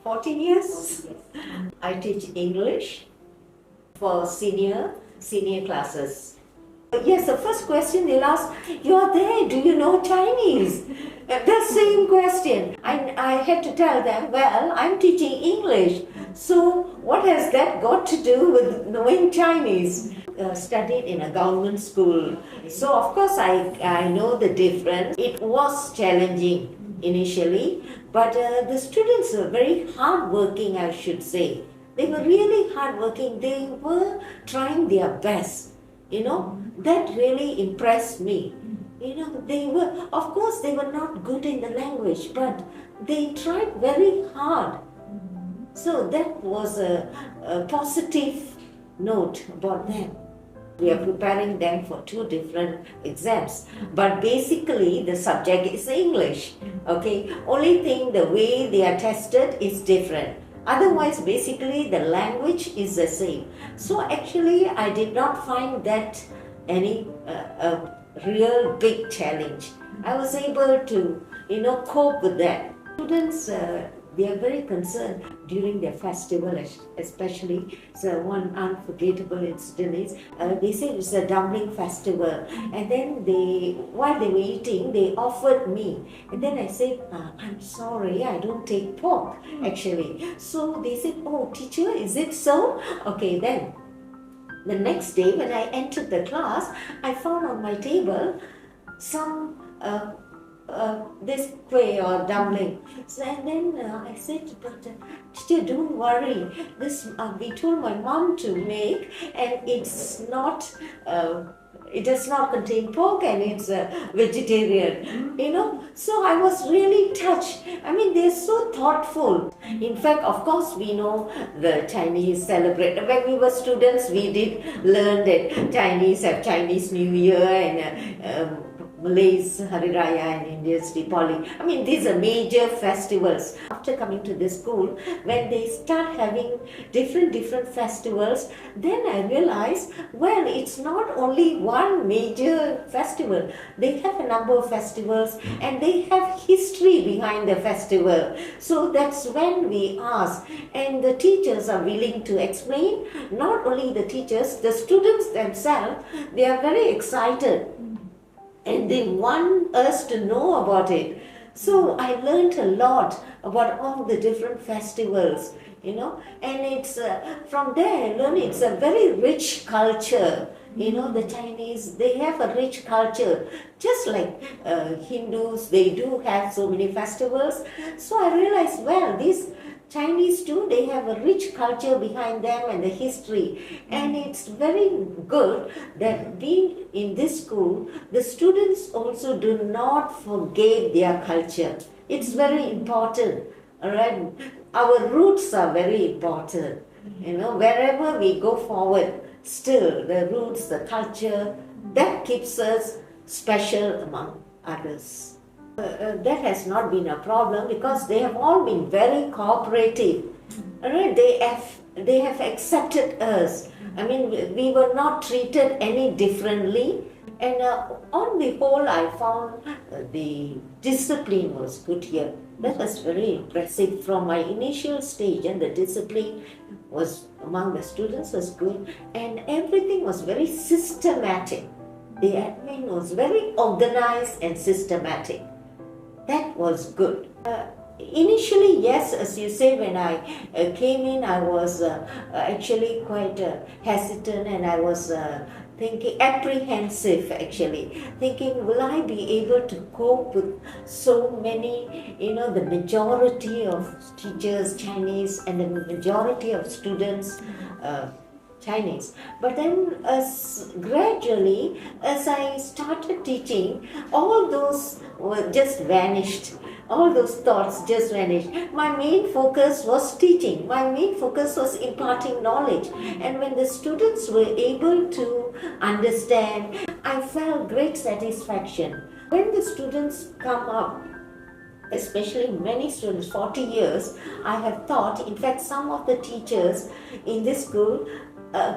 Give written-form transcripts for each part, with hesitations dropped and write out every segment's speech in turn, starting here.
14 years. I teach English for senior classes. Yes, the first question they'll ask, you're there, do you know Chinese? The same question. I had to tell them, well, I'm teaching English. So what has that got to do with knowing Chinese? Studied in a government school. So of course I know the difference. It was challenging initially, but the students were very hardworking, I should say. They were really hardworking. They were trying their best. That really impressed me. They were, of course, they were not good in the language, but they tried very hard. So that was a positive note about them. We are preparing them for 2 different exams, but basically the subject is English. Okay, only thing, the way they are tested is different. Otherwise, basically the language is the same. So actually, I did not find that any real big challenge. I was able to, cope with that. Students, they are very concerned during their festival, especially. So one unforgettable incident is, they said it's a dumpling festival. And then while they were eating, they offered me. And then I said, I'm sorry, I don't take pork, actually. So they said, oh, teacher, is it so? Okay, then. The next day when I entered the class, I found on my table some this kueh or dumpling. So, and then I said, but teacher, don't worry. This we told my mom to make, and it's not. It does not contain pork, and it's vegetarian. So I was really touched. I mean, they're so thoughtful. In fact, of course, we know the Chinese celebrate. When we were students, we did learn that Chinese have Chinese New Year and Malays Hari Raya and Indians Diwali. I mean, these are major festivals. After coming to this school, when they start having different festivals, then I realized, well, it's not only one major festival. They have a number of festivals and they have history behind the festival. So that's when we ask, and the teachers are willing to explain. Not only the teachers, the students themselves, they are very excited. And they want us to know about it. So I learned a lot about all the different festivals, and it's from there I learned it's a very rich culture. The Chinese, they have a rich culture. Just like Hindus, they do have so many festivals. So I realized, well, these Chinese too, they have a rich culture behind them and the history. And it's very good that being in this school, the students also do not forget their culture. It's very important, all right? Our roots are very important. Wherever we go forward, still the roots, the culture, that keeps us special among others. That has not been a problem because they have all been very cooperative. Right? They have accepted us. I mean, we were not treated any differently. And on the whole, I found the discipline was good here. That was very impressive from my initial stage, and the discipline was among the students was good, and everything was very systematic. The admin was very organized and systematic. That was good. Initially, yes, as you say, when I came in, I was actually quite hesitant, and I was thinking, apprehensive actually, thinking, will I be able to cope with so many, the majority of teachers Chinese and the majority of students Chinese. But then gradually, as I started teaching, all those just vanished. All those thoughts just vanished. My main focus was teaching. My main focus was imparting knowledge. And when the students were able to understand, I felt great satisfaction. When the students come up, especially many students, 40 years, I have taught, in fact, some of the teachers in this school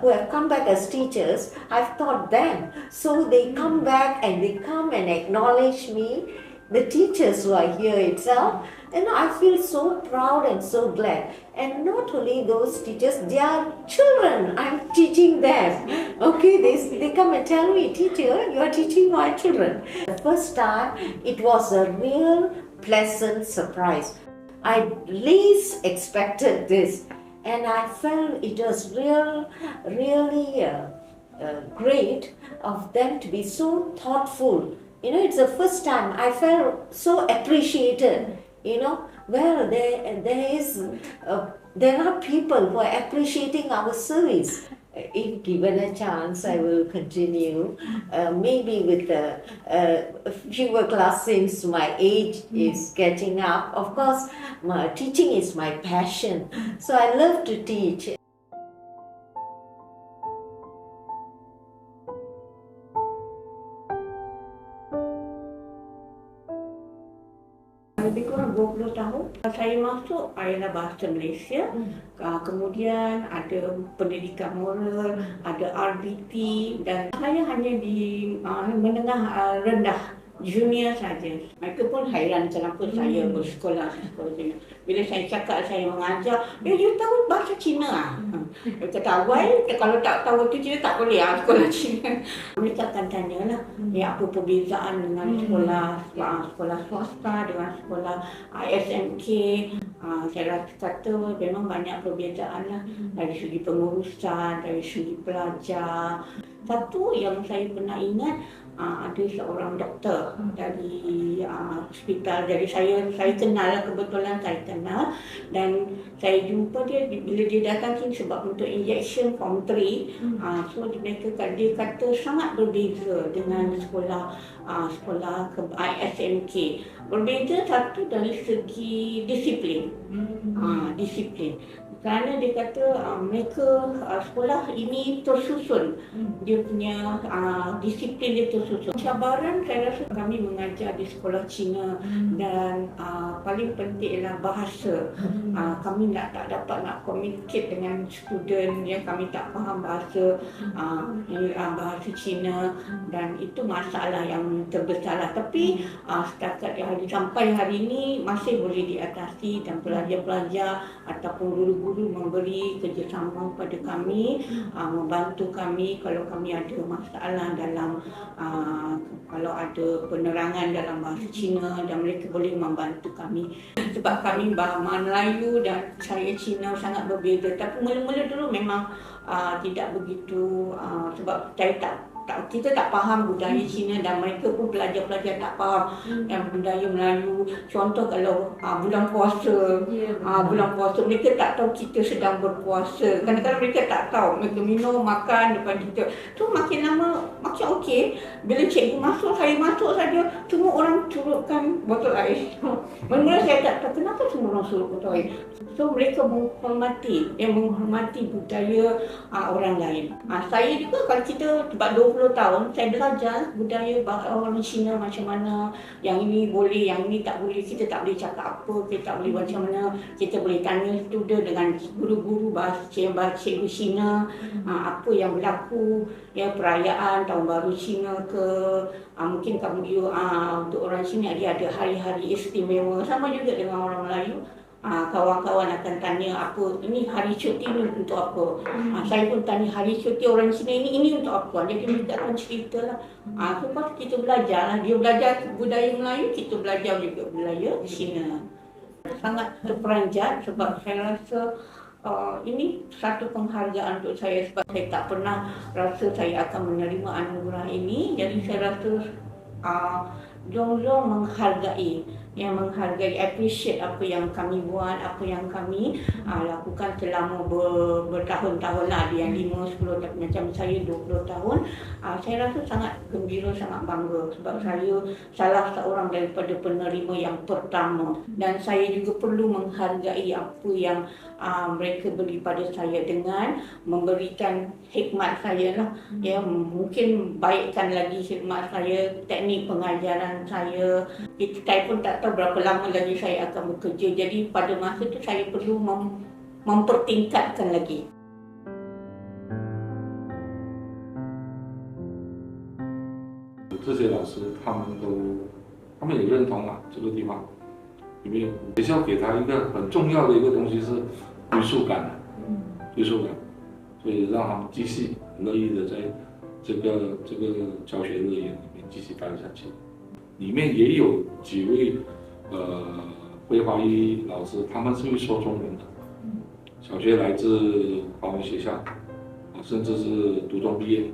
who have come back as teachers, I've taught them. So they come back and they come and acknowledge me the teachers who are here itself. And I feel so proud and so glad. And not only those teachers, they are children. I'm teaching them. Okay, they come and tell me, teacher, you are teaching my children. The first time, it was a real pleasant surprise. I least expected this. And I felt it was really great of them to be so thoughtful. You know, it's the first time I felt so appreciated. You know, well, there are people who are appreciating our service. If given a chance, I will continue. Maybe with fewer class since my age is getting up. Of course, teaching is my passion, so I love to teach. Lebih kurang 20 tahun saya masuk ialah bahasa Malaysia. Kemudian ada pendidikan moral, ada RBT, dan saya hanya di menengah rendah, junior saja. Mereka pun hairan kenapa saya bersekolah sini. Bila saya cakap saya mengajar, you tahu bahasa Cina ah? Dia kata, awal kalau tak tahu tu Cina tak boleh sekolah Cina. Mereka akan tanyalah, apa perbezaan dengan sekolah swasta dengan sekolah SMK. Saya kata memang banyak perbezaan lah, dari segi pengurusan, dari segi pelajar. Satu yang saya pernah ingat, ada seorang doktor dari hospital. Jadi saya kenal, kebetulan saya kenal, dan saya jumpa dia bila dia datang sini sebab untuk injection form 3. So dia kata sangat berbeza dengan sekolah SMK. Berbeza satu dari segi disiplin. Disiplin. Kerana dia kata mereka sekolah ini tersusun, dia punya disiplin dia tersusun. Cabaran saya rasa kami mengajar di sekolah Cina, dan paling penting ialah bahasa. Kami tak dapat nak communicate dengan student, kami tak faham bahasa Cina, dan itu masalah yang terbesar. Tapi setakat sampai hari ini masih boleh diatasi, dan pelajar-pelajar ataupun guru-guru memberi kerjasama pada kami, membantu kami kalau kami ada masalah dalam kalau ada penerangan dalam bahasa Cina, dan mereka boleh membantu kami. Sebab kami Melayu dan saya Cina sangat berbeza. Tapi mula-mula dulu memang tidak begitu, sebab saya kita tak faham budaya Cina, dan mereka pun pelajar-pelajar tak faham yang budaya Melayu. Contoh kalau bulan puasa, mereka tak tahu kita sedang berpuasa. Kadang-kadang mereka tak tahu, mereka minum, makan depan kita. So makin lama makin okey. Bila cikgu masuk, saya masuk saja, semua orang surutkan botol air. Mula-mula saya tak tahu kenapa semua orang surut botol air. So mereka menghormati budaya orang lain. Saya juga, kalau kita sebab 20 tahun saya belajar budaya orang Cina macam mana, yang ini boleh, yang ini tak boleh, kita tak boleh cakap apa, kita tak boleh macam mana, kita boleh tanya student dengan guru-guru cikgu Cina, apa yang berlaku, perayaan Tahun Baru Cina ke, mungkin kamu untuk orang Cina dia ada hari-hari istimewa, sama juga dengan orang Melayu. Kawan-kawan akan tanya apa ini hari cuti ni untuk apa. Saya pun tanya hari cuti orang Cina ini untuk apa. Jadi mereka akan cerita lah. Sebab kita belajar lah. Dia belajar budaya Melayu, kita belajar juga budaya Cina. Sangat terperanjat sebab saya rasa ini satu penghargaan untuk saya, sebab saya tak pernah rasa saya akan menerima anugerah ini. Jadi saya rasa jom-jom menghargai, appreciate apa yang kami buat, apa yang kami lakukan selama bertahun-tahun lah. Ada yang 5-10 tahun, macam saya 20 tahun. Saya rasa sangat gembira, sangat bangga sebab saya salah seorang daripada penerima yang pertama, dan saya juga perlu menghargai apa yang mereka beri pada saya dengan memberikan hikmat saya lah. Mungkin baikkan lagi hikmat saya, teknik pengajaran saya. Saya pun tak tahu berapa lama lagi saya akan bekerja. Jadi pada masa itu saya perlu mempertingkatkan lagi. 他们也认同这个地方，因为学校给他一个很重要的一个东西是归属感，归属感，所以让他们继续很乐意的在这个教学乐园里面继续待下去。里面也有几位非华裔老师，他们是会说中文的，小学来自华文学校，甚至是独中毕业，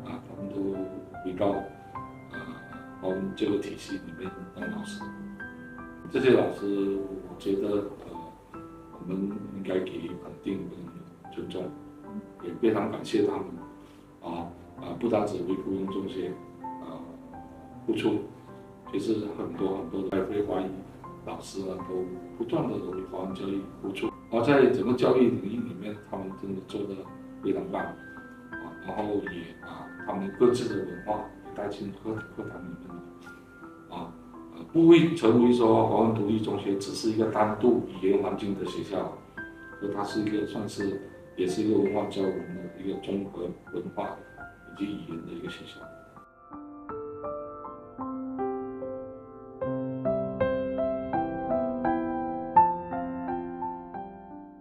他们都回到华文这个体系里面当老师。这些老师，我觉得我们应该给予肯定跟尊重，也非常感谢他们不单只为芙蓉中学付出，其实很多的非华裔老师都不断的为华文教育付出，而在整个教育领域里面，他们真的做得非常棒然后也他们各自的文化也带进课堂里面不会成为说华文独立中学只是一个单独语言环境的学校，而它是一个算是也是一个文化交融的一个综合文化以及语言的一个学校。